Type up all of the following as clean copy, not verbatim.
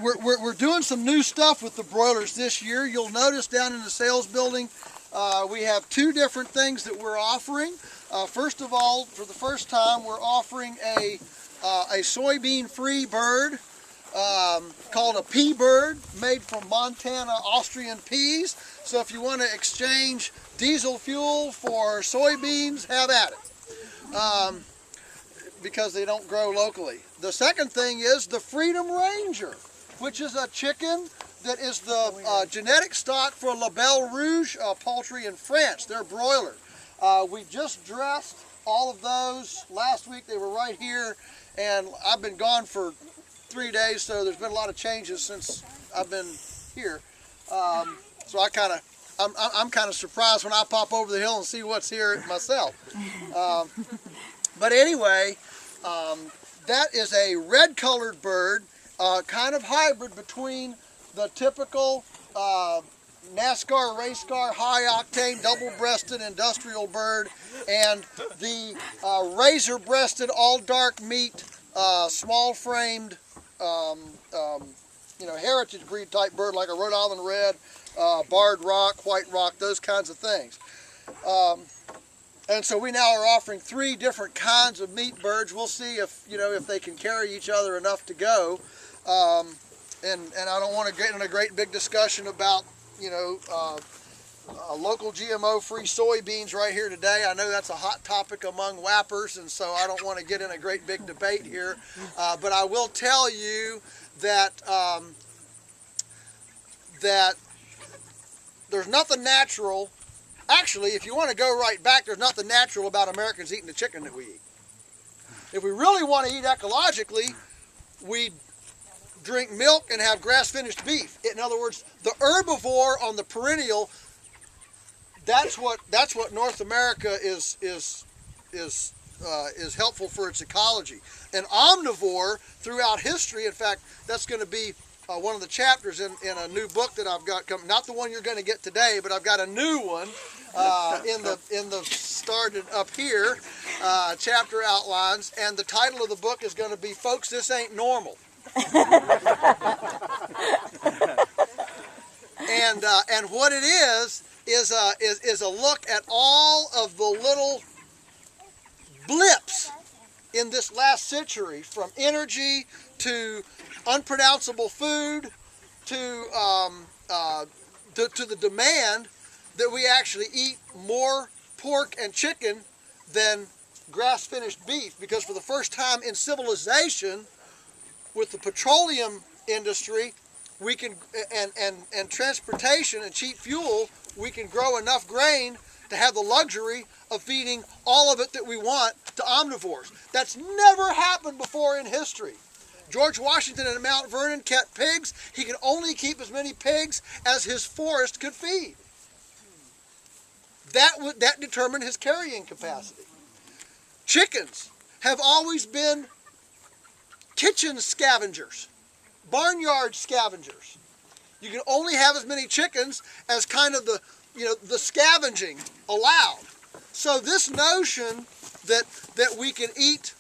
we're doing some new stuff with the broilers this year. You'll notice down in the sales building we have two different things that we're offering. First of all, for the first time, we're offering a soybean-free bird called a pea bird, made from Montana Austrian peas. So if you want to exchange diesel fuel for soybeans, have at it, because they don't grow locally. The second thing is the Freedom Ranger, which is a chicken that is the genetic stock for La Belle Rouge poultry in France. They're broiler. We just dressed all of those last week. They were right here, and I've been gone for 3 days, so there's been a lot of changes since I've been here. So I'm kind of surprised when I pop over the hill and see what's here myself. But anyway, that is a red-colored bird, kind of hybrid between the typical NASCAR race car high-octane double-breasted industrial bird and the razor-breasted all-dark meat small-framed heritage breed type bird like a Rhode Island Red, Barred Rock, White Rock, those kinds of things. And so we now are offering 3 different kinds of meat birds. We'll see if they can carry each other enough to go. And I don't want to get in a great big discussion about local GMO-free soybeans right here today. I know that's a hot topic among whappers, and so I don't want to get in a great big debate here. But I will tell you that that there's nothing natural. Actually, if you want to go right back, there's nothing natural about Americans eating the chicken that we eat. If we really want to eat ecologically, we drink milk and have grass-finished beef. In other words, the herbivore on the perennial, that's what North America is helpful for its ecology. An omnivore throughout history, in fact, that's going to be one of the chapters in a new book that I've got coming. Not the one you're going to get today, but I've got a new one in the started up here chapter outlines, and the title of the book is going to be "Folks, This Ain't Normal." And what it is a look at all of the little blips in this last century, from energy to unpronounceable food to the demand that we actually eat more pork and chicken than grass-finished beef, because for the first time in civilization, with the petroleum industry, we can and transportation and cheap fuel, we can grow enough grain to have the luxury of feeding all of it that we want to omnivores. That's never happened before in history. George Washington at Mount Vernon kept pigs. He could only keep as many pigs as his forest could feed. That determined his carrying capacity. Chickens have always been kitchen scavengers, barnyard scavengers. You can only have as many chickens as kind of the scavenging allowed. So this notion that we can eat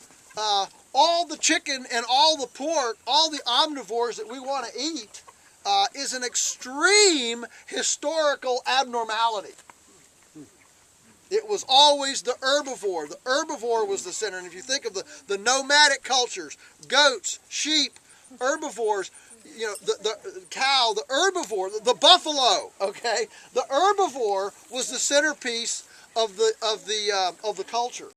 all the chicken and all the pork, all the omnivores that we want to eat, is an extreme historical abnormality. It was always the herbivore. The herbivore was the center. And if you think of the nomadic cultures, goats, sheep, herbivores, the cow, the herbivore, the buffalo, okay? The herbivore was the centerpiece of the culture.